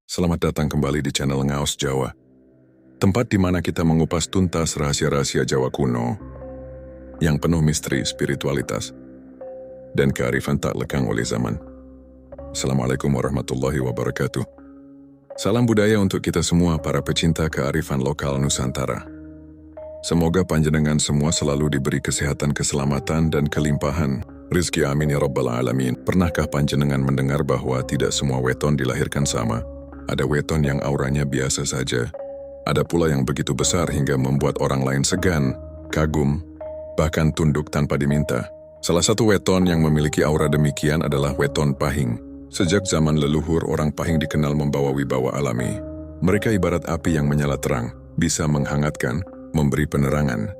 Selamat datang kembali di channel Ngaos Jawa, tempat di mana kita mengupas tuntas rahasia-rahasia Jawa kuno yang penuh misteri, spiritualitas, dan kearifan tak lekang oleh zaman. Assalamualaikum warahmatullahi wabarakatuh. Salam budaya untuk kita semua para pecinta kearifan lokal Nusantara. Semoga panjenengan semua selalu diberi kesehatan, keselamatan, dan kelimpahan rizki, amin ya rabbal alamin. Pernahkah panjenengan mendengar bahwa tidak semua weton dilahirkan sama? Ada weton yang auranya biasa saja. Ada pula yang begitu besar hingga membuat orang lain segan, kagum, bahkan tunduk tanpa diminta. Salah satu weton yang memiliki aura demikian adalah weton Pahing. Sejak zaman leluhur, orang Pahing dikenal membawa wibawa alami. Mereka ibarat api yang menyala terang, bisa menghangatkan, memberi penerangan,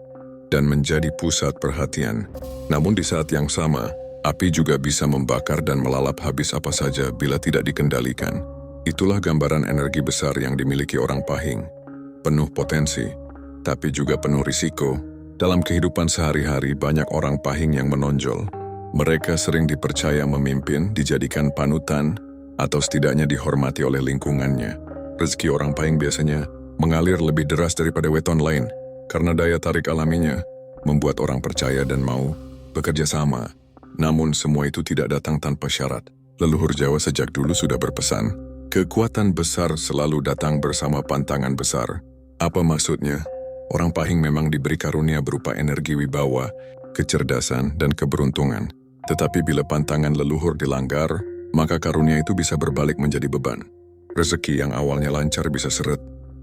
dan menjadi pusat perhatian. Namun di saat yang sama, api juga bisa membakar dan melalap habis apa saja bila tidak dikendalikan. Itulah gambaran energi besar yang dimiliki orang Pahing. Penuh potensi, tapi juga penuh risiko. Dalam kehidupan sehari-hari banyak orang Pahing yang menonjol. Mereka sering dipercaya memimpin, dijadikan panutan, atau setidaknya dihormati oleh lingkungannya. Rezeki orang Pahing biasanya mengalir lebih deras daripada weton lain, karena daya tarik alaminya membuat orang percaya dan mau bekerja sama. Namun semua itu tidak datang tanpa syarat. Leluhur Jawa sejak dulu sudah berpesan, kekuatan besar selalu datang bersama pantangan besar. Apa maksudnya? Orang Pahing memang diberi karunia berupa energi wibawa, kecerdasan, dan keberuntungan. Tetapi bila pantangan leluhur dilanggar, maka karunia itu bisa berbalik menjadi beban. Rezeki yang awalnya lancar bisa seret,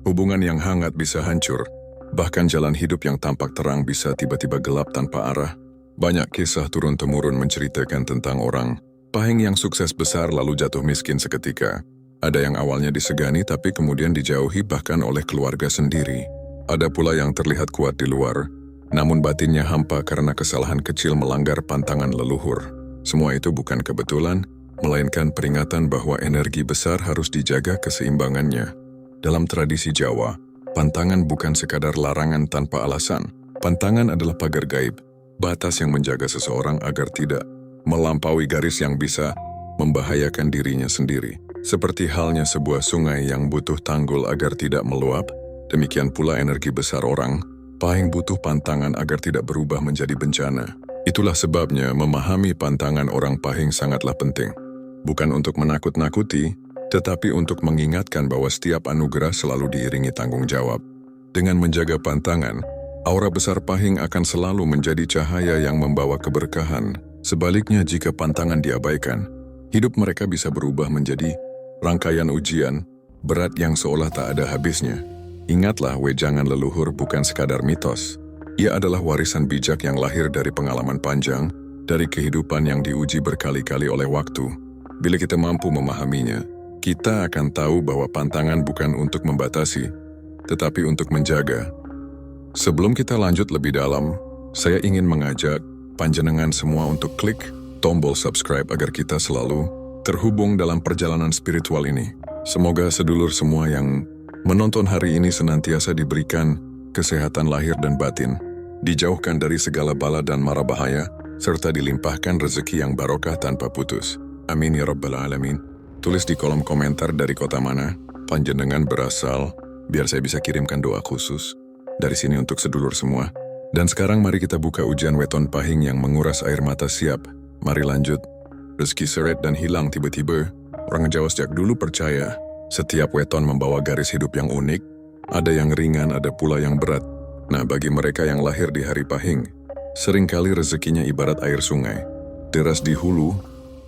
hubungan yang hangat bisa hancur, bahkan jalan hidup yang tampak terang bisa tiba-tiba gelap tanpa arah. Banyak kisah turun-temurun menceritakan tentang orang Pahing yang sukses besar lalu jatuh miskin seketika. Ada yang awalnya disegani tapi kemudian dijauhi bahkan oleh keluarga sendiri. Ada pula yang terlihat kuat di luar, namun batinnya hampa karena kesalahan kecil melanggar pantangan leluhur. Semua itu bukan kebetulan, melainkan peringatan bahwa energi besar harus dijaga keseimbangannya. Dalam tradisi Jawa, pantangan bukan sekadar larangan tanpa alasan. Pantangan adalah pagar gaib, batas yang menjaga seseorang agar tidak melampaui garis yang bisa membahayakan dirinya sendiri. Seperti halnya sebuah sungai yang butuh tanggul agar tidak meluap, demikian pula energi besar orang Pahing butuh pantangan agar tidak berubah menjadi bencana. Itulah sebabnya memahami pantangan orang Pahing sangatlah penting. Bukan untuk menakut-nakuti, tetapi untuk mengingatkan bahwa setiap anugerah selalu diiringi tanggung jawab. Dengan menjaga pantangan, aura besar Pahing akan selalu menjadi cahaya yang membawa keberkahan. Sebaliknya jika pantangan diabaikan, hidup mereka bisa berubah menjadi rangkaian ujian berat yang seolah tak ada habisnya. Ingatlah, wejangan leluhur bukan sekadar mitos. Ia adalah warisan bijak yang lahir dari pengalaman panjang, dari kehidupan yang diuji berkali-kali oleh waktu. Bila kita mampu memahaminya, kita akan tahu bahwa pantangan bukan untuk membatasi, tetapi untuk menjaga. Sebelum kita lanjut lebih dalam, saya ingin mengajak panjenengan semua untuk klik tombol subscribe agar kita selalu terhubung dalam perjalanan spiritual ini. Semoga sedulur semua yang menonton hari ini senantiasa diberikan kesehatan lahir dan batin, dijauhkan dari segala bala dan mara bahaya, serta dilimpahkan rezeki yang barokah tanpa putus. Amin ya rabbal alamin. Tulis di kolom komentar dari kota mana panjenengan berasal, biar saya bisa kirimkan doa khusus dari sini untuk sedulur semua. Dan sekarang mari kita buka ujian weton Pahing yang menguras air mata siap. Mari lanjut. Rezeki seret dan hilang tiba-tiba. Orang Jawa sejak dulu percaya setiap weton membawa garis hidup yang unik. Ada yang ringan, ada pula yang berat. Nah, bagi mereka yang lahir di hari Pahing, seringkali rezekinya ibarat air sungai. Deras di hulu,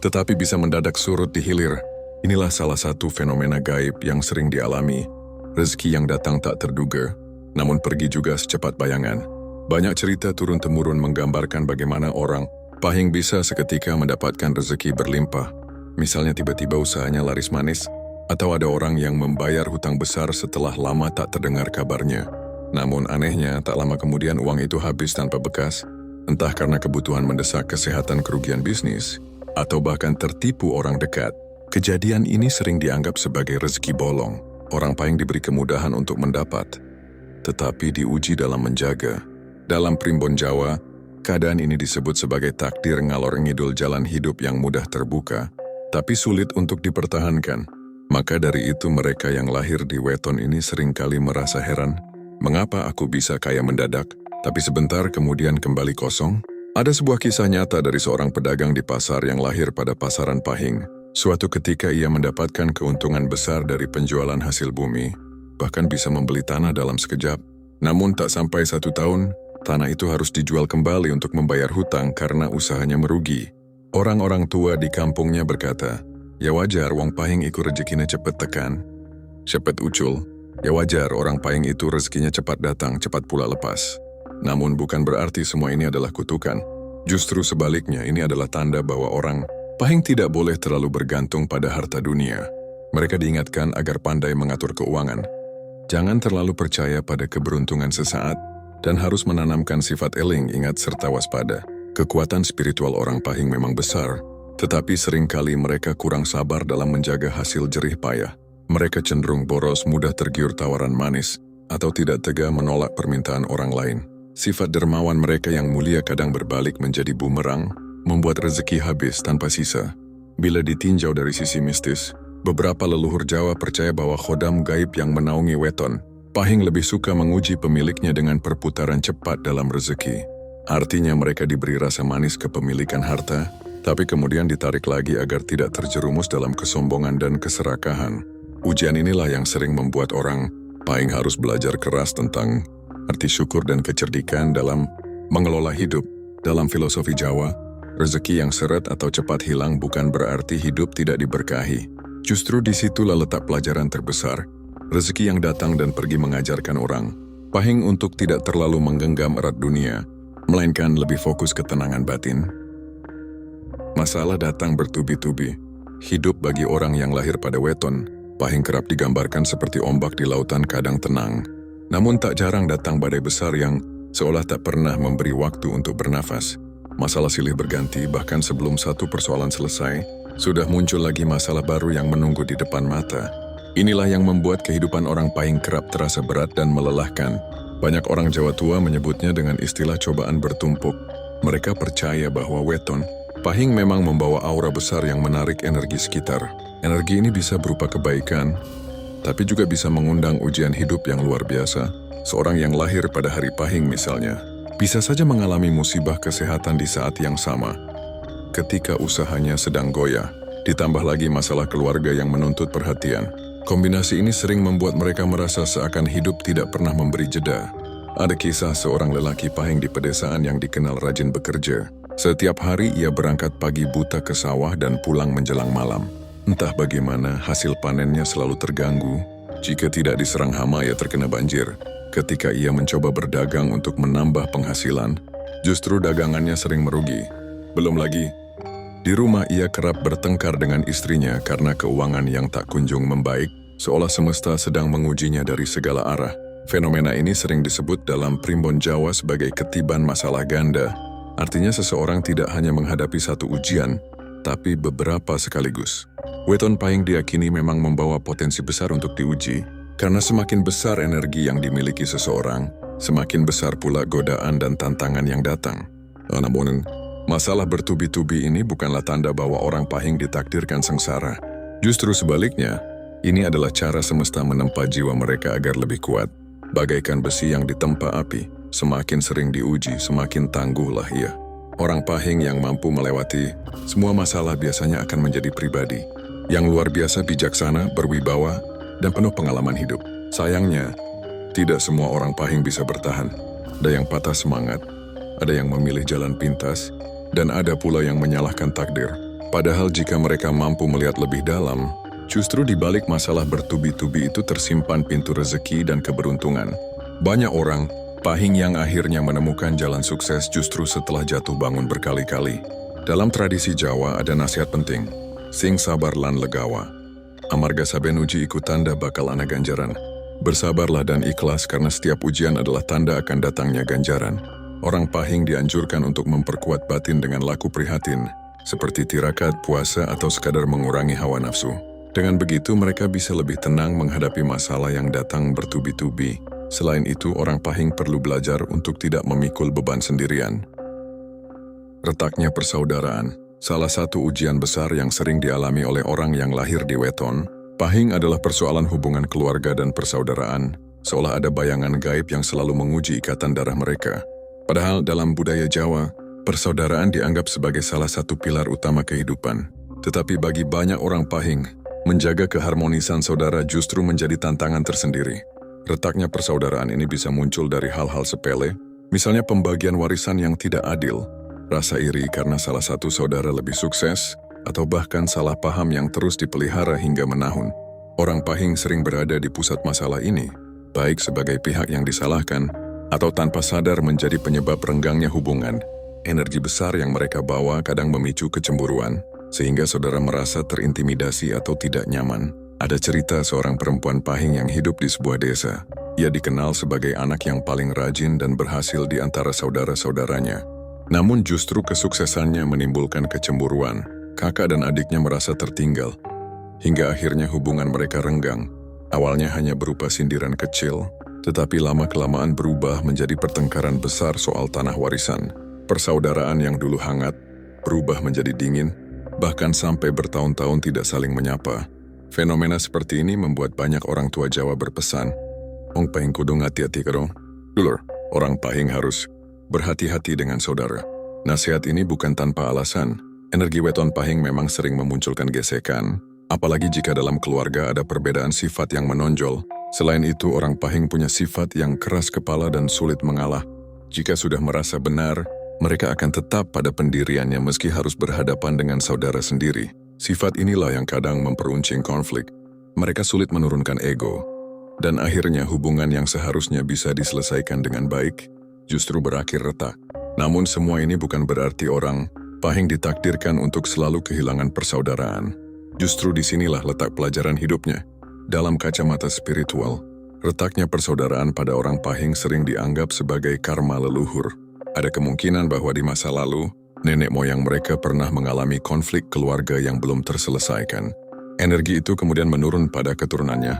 tetapi bisa mendadak surut di hilir. Inilah salah satu fenomena gaib yang sering dialami. Rezeki yang datang tak terduga, namun pergi juga secepat bayangan. Banyak cerita turun-temurun menggambarkan bagaimana orang Pahing bisa seketika mendapatkan rezeki berlimpah. Misalnya tiba-tiba usahanya laris manis, atau ada orang yang membayar hutang besar setelah lama tak terdengar kabarnya. Namun anehnya, tak lama kemudian uang itu habis tanpa bekas, entah karena kebutuhan mendesak, kesehatan, kerugian bisnis, atau bahkan tertipu orang dekat. Kejadian ini sering dianggap sebagai rezeki bolong. Orang Pahing diberi kemudahan untuk mendapat, tetapi diuji dalam menjaga. Dalam primbon Jawa, Keadaan ini disebut sebagai takdir ngalor ngidul jalan hidup yang mudah terbuka, tapi sulit untuk dipertahankan. Maka dari itu mereka yang lahir di weton ini seringkali merasa heran, mengapa aku bisa kaya mendadak, tapi sebentar kemudian kembali kosong? Ada sebuah kisah nyata dari seorang pedagang di pasar yang lahir pada pasaran Pahing. Suatu ketika ia mendapatkan keuntungan besar dari penjualan hasil bumi, bahkan bisa membeli tanah dalam sekejap. Namun tak sampai 1 tahun, tanah itu harus dijual kembali untuk membayar hutang karena usahanya merugi. Orang-orang tua di kampungnya berkata, "Ya wajar wong Pahing iku rezekinya cepet tekan. Cepet ucul, ya wajar orang Pahing itu rezekinya cepat datang, cepat pula lepas." Namun bukan berarti semua ini adalah kutukan. Justru sebaliknya ini adalah tanda bahwa orang Pahing tidak boleh terlalu bergantung pada harta dunia. Mereka diingatkan agar pandai mengatur keuangan. Jangan terlalu percaya pada keberuntungan sesaat dan harus menanamkan sifat eling, ingat serta waspada. Kekuatan spiritual orang Pahing memang besar, tetapi seringkali mereka kurang sabar dalam menjaga hasil jerih payah. Mereka cenderung boros, mudah tergiur tawaran manis, atau tidak tega menolak permintaan orang lain. Sifat dermawan mereka yang mulia kadang berbalik menjadi bumerang, membuat rezeki habis tanpa sisa. Bila ditinjau dari sisi mistis, beberapa leluhur Jawa percaya bahwa khodam gaib yang menaungi weton Pahing lebih suka menguji pemiliknya dengan perputaran cepat dalam rezeki. Artinya mereka diberi rasa manis kepemilikan harta, tapi kemudian ditarik lagi agar tidak terjerumus dalam kesombongan dan keserakahan. Ujian inilah yang sering membuat orang Pahing harus belajar keras tentang arti syukur dan kecerdikan dalam mengelola hidup. Dalam filosofi Jawa, rezeki yang seret atau cepat hilang bukan berarti hidup tidak diberkahi. Justru disitulah letak pelajaran terbesar. Rezeki yang datang dan pergi mengajarkan orang Pahing untuk tidak terlalu menggenggam erat dunia, melainkan lebih fokus ketenangan batin. Masalah datang bertubi-tubi. Hidup bagi orang yang lahir pada weton Pahing kerap digambarkan seperti ombak di lautan kadang tenang. Namun tak jarang datang badai besar yang seolah tak pernah memberi waktu untuk bernafas. Masalah silih berganti, bahkan sebelum satu persoalan selesai, sudah muncul lagi masalah baru yang menunggu di depan mata. Inilah yang membuat kehidupan orang Pahing kerap terasa berat dan melelahkan. Banyak orang Jawa tua menyebutnya dengan istilah cobaan bertumpuk. Mereka percaya bahwa weton Pahing memang membawa aura besar yang menarik energi sekitar. Energi ini bisa berupa kebaikan, tapi juga bisa mengundang ujian hidup yang luar biasa. Seorang yang lahir pada hari Pahing misalnya, bisa saja mengalami musibah kesehatan di saat yang sama, ketika usahanya sedang goyah. Ditambah lagi masalah keluarga yang menuntut perhatian. Kombinasi ini sering membuat mereka merasa seakan hidup tidak pernah memberi jeda. Ada kisah seorang lelaki Pahing di pedesaan yang dikenal rajin bekerja. Setiap hari ia berangkat pagi buta ke sawah dan pulang menjelang malam. Entah bagaimana hasil panennya selalu terganggu. Jika tidak diserang hama ia terkena banjir. Ketika ia mencoba berdagang untuk menambah penghasilan, justru dagangannya sering merugi. Belum lagi, di rumah ia kerap bertengkar dengan istrinya karena keuangan yang tak kunjung membaik, seolah semesta sedang mengujinya dari segala arah. Fenomena ini sering disebut dalam primbon Jawa sebagai ketiban masalah ganda. Artinya seseorang tidak hanya menghadapi satu ujian, tapi beberapa sekaligus. Weton Pahing diyakini memang membawa potensi besar untuk diuji, karena semakin besar energi yang dimiliki seseorang, semakin besar pula godaan dan tantangan yang datang. Namun, masalah bertubi-tubi ini bukanlah tanda bahwa orang Pahing ditakdirkan sengsara. Justru sebaliknya, ini adalah cara semesta menempa jiwa mereka agar lebih kuat. Bagaikan besi yang ditempa api, semakin sering diuji, semakin tangguhlah ia. Orang Pahing yang mampu melewati semua masalah biasanya akan menjadi pribadi yang luar biasa bijaksana, berwibawa, dan penuh pengalaman hidup. Sayangnya, tidak semua orang Pahing bisa bertahan. Ada yang patah semangat, ada yang memilih jalan pintas, dan ada pula yang menyalahkan takdir. Padahal jika mereka mampu melihat lebih dalam, justru di balik masalah bertubi-tubi itu tersimpan pintu rezeki dan keberuntungan. Banyak orang Pahing yang akhirnya menemukan jalan sukses justru setelah jatuh bangun berkali-kali. Dalam tradisi Jawa ada nasihat penting, sing sabar lan legawa. Amarga saben uji iku tanda bakal ana ganjaran. Bersabarlah dan ikhlas karena setiap ujian adalah tanda akan datangnya ganjaran. Orang Pahing dianjurkan untuk memperkuat batin dengan laku prihatin, seperti tirakat, puasa, atau sekadar mengurangi hawa nafsu. Dengan begitu mereka bisa lebih tenang menghadapi masalah yang datang bertubi-tubi. Selain itu, orang Pahing perlu belajar untuk tidak memikul beban sendirian. Retaknya persaudaraan, salah satu ujian besar yang sering dialami oleh orang yang lahir di weton, pahing adalah persoalan hubungan keluarga dan persaudaraan, seolah ada bayangan gaib yang selalu menguji ikatan darah mereka. Padahal dalam budaya Jawa, persaudaraan dianggap sebagai salah satu pilar utama kehidupan. Tetapi bagi banyak orang pahing, menjaga keharmonisan saudara justru menjadi tantangan tersendiri. Retaknya persaudaraan ini bisa muncul dari hal-hal sepele, misalnya pembagian warisan yang tidak adil, rasa iri karena salah satu saudara lebih sukses, atau bahkan salah paham yang terus dipelihara hingga menahun. Orang pahing sering berada di pusat masalah ini, baik sebagai pihak yang disalahkan, atau tanpa sadar menjadi penyebab renggangnya hubungan. Energi besar yang mereka bawa kadang memicu kecemburuan, sehingga saudara merasa terintimidasi atau tidak nyaman. Ada cerita seorang perempuan pahing yang hidup di sebuah desa. Ia dikenal sebagai anak yang paling rajin dan berhasil di antara saudara-saudaranya. Namun justru kesuksesannya menimbulkan kecemburuan. Kakak dan adiknya merasa tertinggal, hingga akhirnya hubungan mereka renggang. Awalnya hanya berupa sindiran kecil, tetapi lama-kelamaan berubah menjadi pertengkaran besar soal tanah warisan. Persaudaraan yang dulu hangat, berubah menjadi dingin, bahkan sampai bertahun-tahun tidak saling menyapa. Fenomena seperti ini membuat banyak orang tua Jawa berpesan, "Ong pahing kudu ngati-hati karo." Dulur, orang pahing harus berhati-hati dengan saudara. Nasihat ini bukan tanpa alasan. Energi weton pahing memang sering memunculkan gesekan, apalagi jika dalam keluarga ada perbedaan sifat yang menonjol. Selain itu, orang pahing punya sifat yang keras kepala dan sulit mengalah. Jika sudah merasa benar, mereka akan tetap pada pendiriannya meski harus berhadapan dengan saudara sendiri. Sifat inilah yang kadang memperuncing konflik. Mereka sulit menurunkan ego, dan akhirnya hubungan yang seharusnya bisa diselesaikan dengan baik justru berakhir retak. Namun semua ini bukan berarti orang pahing ditakdirkan untuk selalu kehilangan persaudaraan. Justru disinilah letak pelajaran hidupnya. Dalam kacamata spiritual, retaknya persaudaraan pada orang pahing sering dianggap sebagai karma leluhur. Ada kemungkinan bahwa di masa lalu, nenek moyang mereka pernah mengalami konflik keluarga yang belum terselesaikan. Energi itu kemudian menurun pada keturunannya.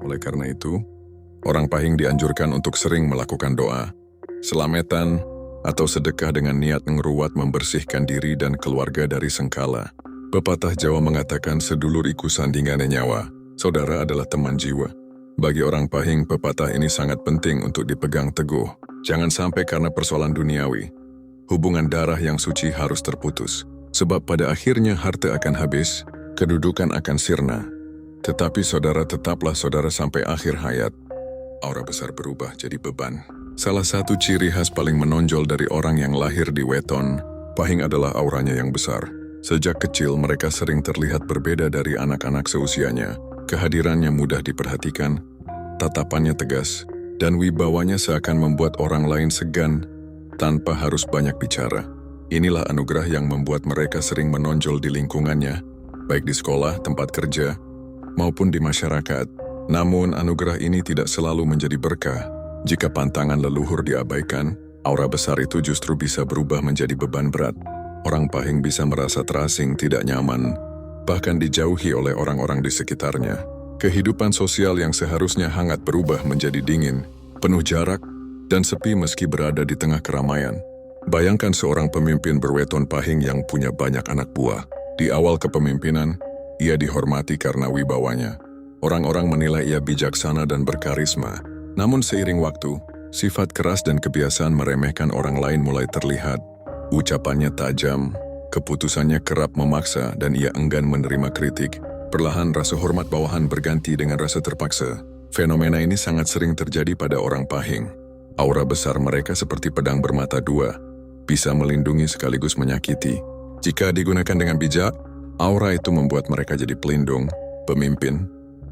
Oleh karena itu, orang pahing dianjurkan untuk sering melakukan doa, selamatan, atau sedekah dengan niat ngeruat membersihkan diri dan keluarga dari sengkala. Pepatah Jawa mengatakan sedulur iku sandingane nyawa, saudara adalah teman jiwa. Bagi orang pahing, pepatah ini sangat penting untuk dipegang teguh. Jangan sampai karena persoalan duniawi, hubungan darah yang suci harus terputus. Sebab pada akhirnya harta akan habis, kedudukan akan sirna. Tetapi saudara tetaplah saudara sampai akhir hayat. Aura besar berubah jadi beban. Salah satu ciri khas paling menonjol dari orang yang lahir di weton pahing adalah auranya yang besar. Sejak kecil mereka sering terlihat berbeda dari anak-anak seusianya. Kehadirannya mudah diperhatikan, tatapannya tegas, dan wibawanya seakan membuat orang lain segan tanpa harus banyak bicara. Inilah anugerah yang membuat mereka sering menonjol di lingkungannya, baik di sekolah, tempat kerja, maupun di masyarakat. Namun anugerah ini tidak selalu menjadi berkah. Jika pantangan leluhur diabaikan, aura besar itu justru bisa berubah menjadi beban berat. Orang pahing bisa merasa terasing, tidak nyaman, bahkan dijauhi oleh orang-orang di sekitarnya. Kehidupan sosial yang seharusnya hangat berubah menjadi dingin, penuh jarak, dan sepi meski berada di tengah keramaian. Bayangkan seorang pemimpin berweton pahing yang punya banyak anak buah. Di awal kepemimpinan, ia dihormati karena wibawanya. Orang-orang menilai ia bijaksana dan berkarisma. Namun seiring waktu, sifat keras dan kebiasaan meremehkan orang lain mulai terlihat. Ucapannya tajam, keputusannya kerap memaksa, dan ia enggan menerima kritik. Perlahan rasa hormat bawahan berganti dengan rasa terpaksa. Fenomena ini sangat sering terjadi pada orang pahing. Aura besar mereka seperti pedang bermata dua, bisa melindungi sekaligus menyakiti. Jika digunakan dengan bijak, aura itu membuat mereka jadi pelindung, pemimpin,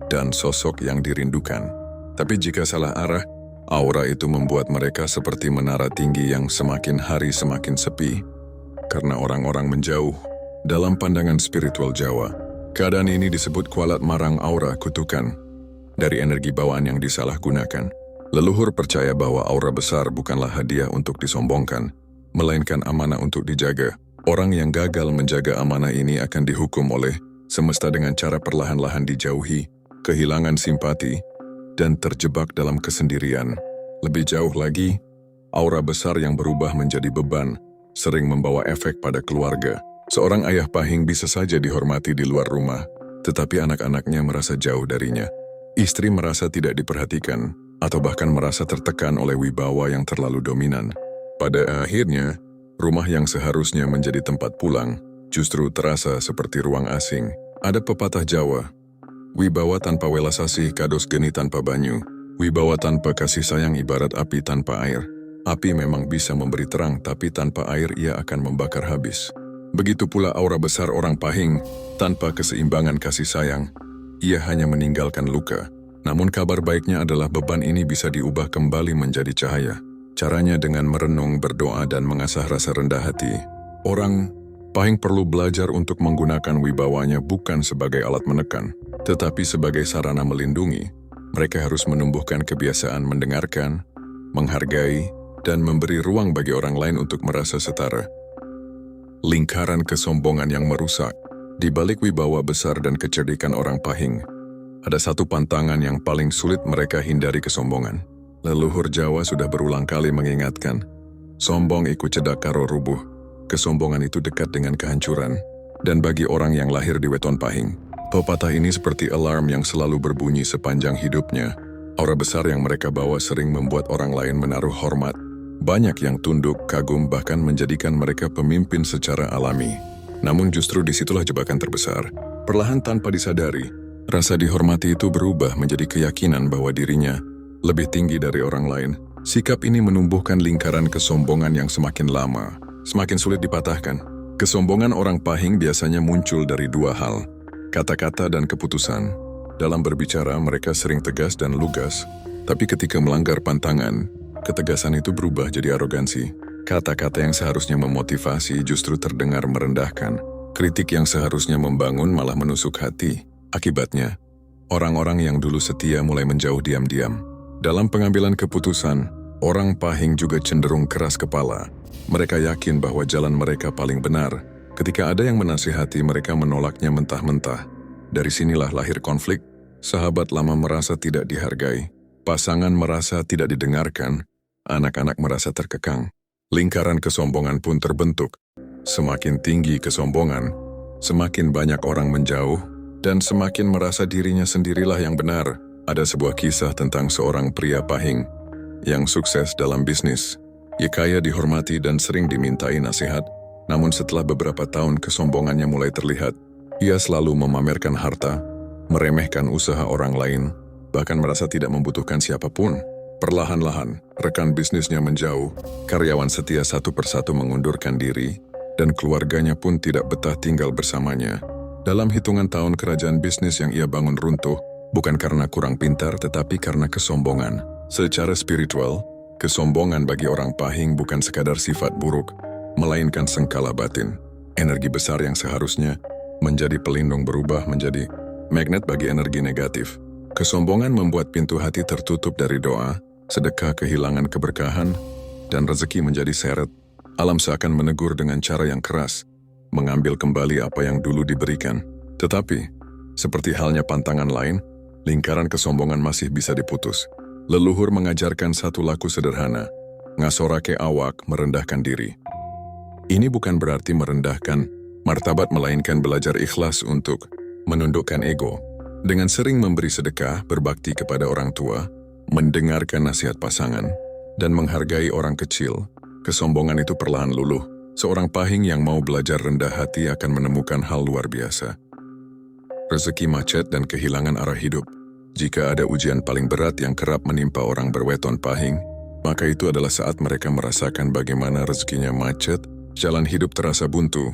dan sosok yang dirindukan. Tapi jika salah arah, aura itu membuat mereka seperti menara tinggi yang semakin hari semakin sepi, karena orang-orang menjauh. Dalam pandangan spiritual Jawa, keadaan ini disebut kualat marang aura kutukan, dari energi bawaan yang disalahgunakan. Leluhur percaya bahwa aura besar bukanlah hadiah untuk disombongkan, melainkan amanah untuk dijaga. Orang yang gagal menjaga amanah ini akan dihukum oleh semesta dengan cara perlahan-lahan dijauhi, kehilangan simpati, dan terjebak dalam kesendirian. Lebih jauh lagi, aura besar yang berubah menjadi beban sering membawa efek pada keluarga. Seorang ayah pahing bisa saja dihormati di luar rumah, tetapi anak-anaknya merasa jauh darinya. Istri merasa tidak diperhatikan, atau bahkan merasa tertekan oleh wibawa yang terlalu dominan. Pada akhirnya, rumah yang seharusnya menjadi tempat pulang, justru terasa seperti ruang asing. Ada pepatah Jawa, wibawa tanpa welas asih kados geni tanpa banyu. Wibawa tanpa kasih sayang ibarat api tanpa air. Api memang bisa memberi terang, tapi tanpa air ia akan membakar habis. Begitu pula aura besar orang pahing, tanpa keseimbangan kasih sayang, ia hanya meninggalkan luka. Namun kabar baiknya adalah beban ini bisa diubah kembali menjadi cahaya. Caranya dengan merenung, berdoa, dan mengasah rasa rendah hati. Orang pahing perlu belajar untuk menggunakan wibawanya bukan sebagai alat menekan, tetapi sebagai sarana melindungi. Mereka harus menumbuhkan kebiasaan mendengarkan, menghargai, dan memberi ruang bagi orang lain untuk merasa setara. Lingkaran kesombongan yang merusak. Di balik wibawa besar dan kecerdikan orang pahing, ada satu pantangan yang paling sulit mereka hindari: kesombongan. Leluhur Jawa sudah berulang kali mengingatkan, sombong iku cedak karo rubuh. Kesombongan itu dekat dengan kehancuran. Dan bagi orang yang lahir di weton pahing, pepatah ini seperti alarm yang selalu berbunyi sepanjang hidupnya. Aura besar yang mereka bawa sering membuat orang lain menaruh hormat. Banyak yang tunduk, kagum, bahkan menjadikan mereka pemimpin secara alami. Namun justru disitulah jebakan terbesar. Perlahan tanpa disadari, rasa dihormati itu berubah menjadi keyakinan bahwa dirinya lebih tinggi dari orang lain. Sikap ini menumbuhkan lingkaran kesombongan yang semakin lama, semakin sulit dipatahkan. Kesombongan orang pahing biasanya muncul dari dua hal: kata-kata dan keputusan. Dalam berbicara, mereka sering tegas dan lugas, tapi ketika melanggar pantangan, ketegasan itu berubah jadi arogansi. Kata-kata yang seharusnya memotivasi justru terdengar merendahkan. Kritik yang seharusnya membangun malah menusuk hati. Akibatnya, orang-orang yang dulu setia mulai menjauh diam-diam. Dalam pengambilan keputusan, orang pahing juga cenderung keras kepala. Mereka yakin bahwa jalan mereka paling benar. Ketika ada yang menasihati, mereka menolaknya mentah-mentah. Dari sinilah lahir konflik. Sahabat lama merasa tidak dihargai. Pasangan merasa tidak didengarkan. Anak-anak merasa terkekang. Lingkaran kesombongan pun terbentuk. Semakin tinggi kesombongan, semakin banyak orang menjauh, dan semakin merasa dirinya sendirilah yang benar. Ada sebuah kisah tentang seorang pria pahing yang sukses dalam bisnis. Ia kaya, dihormati, dan sering dimintai nasihat. Namun setelah beberapa tahun kesombongannya mulai terlihat. Ia selalu memamerkan harta, meremehkan usaha orang lain, bahkan merasa tidak membutuhkan siapapun. Perlahan-lahan, rekan bisnisnya menjauh, karyawan setia satu persatu mengundurkan diri, dan keluarganya pun tidak betah tinggal bersamanya. Dalam hitungan tahun, kerajaan bisnis yang ia bangun runtuh, bukan karena kurang pintar, tetapi karena kesombongan. Secara spiritual, kesombongan bagi orang pahing bukan sekadar sifat buruk, melainkan sengkala batin. Energi besar yang seharusnya menjadi pelindung berubah menjadi magnet bagi energi negatif. Kesombongan membuat pintu hati tertutup dari doa, sedekah, kehilangan keberkahan, dan rezeki menjadi seret. Alam seakan menegur dengan cara yang keras, mengambil kembali apa yang dulu diberikan. Tetapi, seperti halnya pantangan lain, lingkaran kesombongan masih bisa diputus. Leluhur mengajarkan satu laku sederhana, ngasorake awak, merendahkan diri. Ini bukan berarti merendahkan martabat, melainkan belajar ikhlas untuk menundukkan ego. Dengan sering memberi sedekah, berbakti kepada orang tua, mendengarkan nasihat pasangan, dan menghargai orang kecil, kesombongan itu perlahan luluh. Seorang pahing yang mau belajar rendah hati akan menemukan hal luar biasa. Rezeki macet dan kehilangan arah hidup. Jika ada ujian paling berat yang kerap menimpa orang berweton pahing, maka itu adalah saat mereka merasakan bagaimana rezekinya macet, jalan hidup terasa buntu,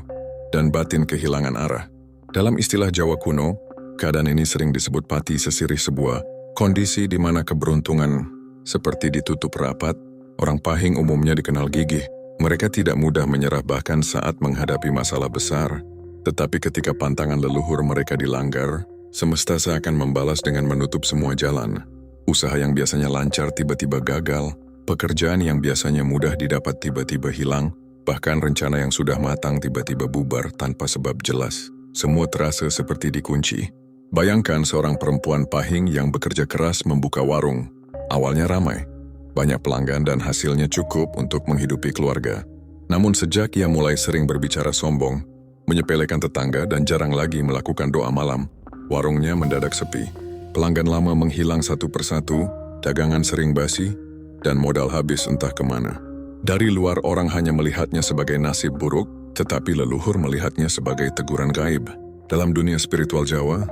dan batin kehilangan arah. Dalam istilah Jawa kuno, keadaan ini sering disebut pati sesirih, sebuah kondisi di mana keberuntungan seperti ditutup rapat. Orang pahing umumnya dikenal gigih. Mereka tidak mudah menyerah bahkan saat menghadapi masalah besar. Tetapi ketika pantangan leluhur mereka dilanggar, semesta seakan membalas dengan menutup semua jalan. Usaha yang biasanya lancar tiba-tiba gagal, pekerjaan yang biasanya mudah didapat tiba-tiba hilang, bahkan rencana yang sudah matang tiba-tiba bubar tanpa sebab jelas. Semua terasa seperti dikunci. Bayangkan seorang perempuan pahing yang bekerja keras membuka warung. Awalnya ramai, banyak pelanggan dan hasilnya cukup untuk menghidupi keluarga. Namun sejak ia mulai sering berbicara sombong, menyepelekan tetangga dan jarang lagi melakukan doa malam, warungnya mendadak sepi. Pelanggan lama menghilang satu persatu, dagangan sering basi, dan modal habis entah kemana. Dari luar orang hanya melihatnya sebagai nasib buruk, tetapi leluhur melihatnya sebagai teguran gaib. Dalam dunia spiritual Jawa,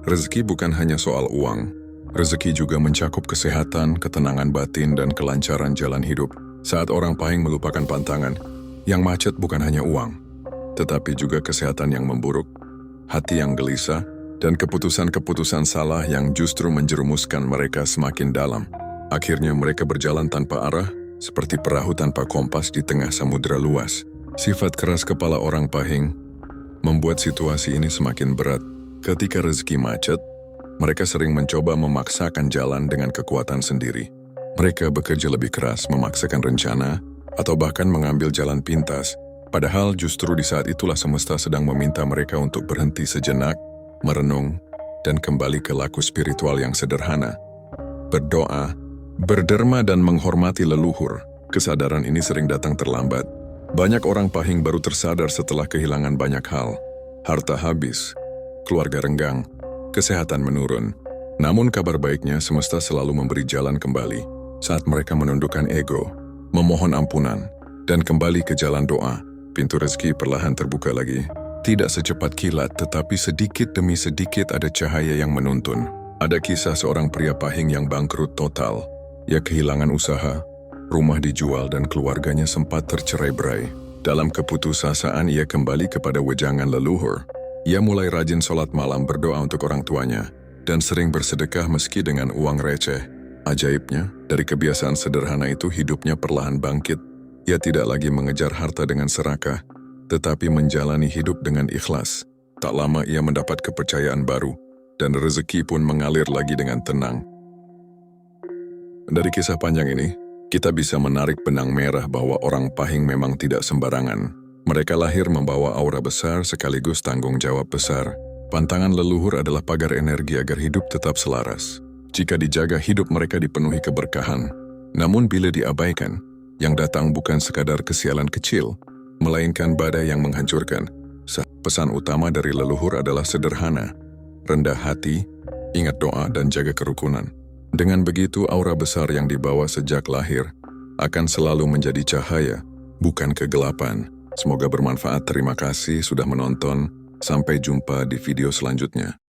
rezeki bukan hanya soal uang. Rezeki juga mencakup kesehatan, ketenangan batin, dan kelancaran jalan hidup. Saat orang Pahing melupakan pantangan, yang macet bukan hanya uang, tetapi juga kesehatan yang memburuk, hati yang gelisah, dan keputusan-keputusan salah yang justru menjerumuskan mereka semakin dalam. Akhirnya mereka berjalan tanpa arah, seperti perahu tanpa kompas di tengah samudera luas. Sifat keras kepala orang Pahing membuat situasi ini semakin berat. Ketika rezeki macet, mereka sering mencoba memaksakan jalan dengan kekuatan sendiri. Mereka bekerja lebih keras, memaksakan rencana, atau bahkan mengambil jalan pintas. Padahal justru di saat itulah semesta sedang meminta mereka untuk berhenti sejenak, merenung, dan kembali ke laku spiritual yang sederhana. Berdoa, berderma, dan menghormati leluhur. Kesadaran ini sering datang terlambat. Banyak orang Pahing baru tersadar setelah kehilangan banyak hal. Harta habis, keluarga renggang, kesehatan menurun. Namun kabar baiknya, semesta selalu memberi jalan kembali saat mereka menundukkan ego, memohon ampunan, dan kembali ke jalan doa. Pintu rezeki perlahan terbuka lagi. Tidak secepat kilat, tetapi sedikit demi sedikit ada cahaya yang menuntun. Ada kisah seorang pria Pahing yang bangkrut total. Ia kehilangan usaha, rumah dijual, dan keluarganya sempat tercerai-berai. Dalam keputusasaan ia kembali kepada wejangan leluhur. Ia mulai rajin sholat malam, berdoa untuk orang tuanya, dan sering bersedekah meski dengan uang receh. Ajaibnya, dari kebiasaan sederhana itu hidupnya perlahan bangkit. Ia tidak lagi mengejar harta dengan serakah, tetapi menjalani hidup dengan ikhlas. Tak lama ia mendapat kepercayaan baru, dan rezeki pun mengalir lagi dengan tenang. Dari kisah panjang ini, kita bisa menarik benang merah bahwa orang Pahing memang tidak sembarangan. Mereka lahir membawa aura besar sekaligus tanggung jawab besar. Pantangan leluhur adalah pagar energi agar hidup tetap selaras. Jika dijaga, hidup mereka dipenuhi keberkahan. Namun bila diabaikan, yang datang bukan sekadar kesialan kecil, melainkan badai yang menghancurkan. Pesan utama dari leluhur adalah sederhana, rendah hati, ingat doa, dan jaga kerukunan. Dengan begitu, aura besar yang dibawa sejak lahir akan selalu menjadi cahaya, bukan kegelapan. Semoga bermanfaat. Terima kasih sudah menonton. Sampai jumpa di video selanjutnya.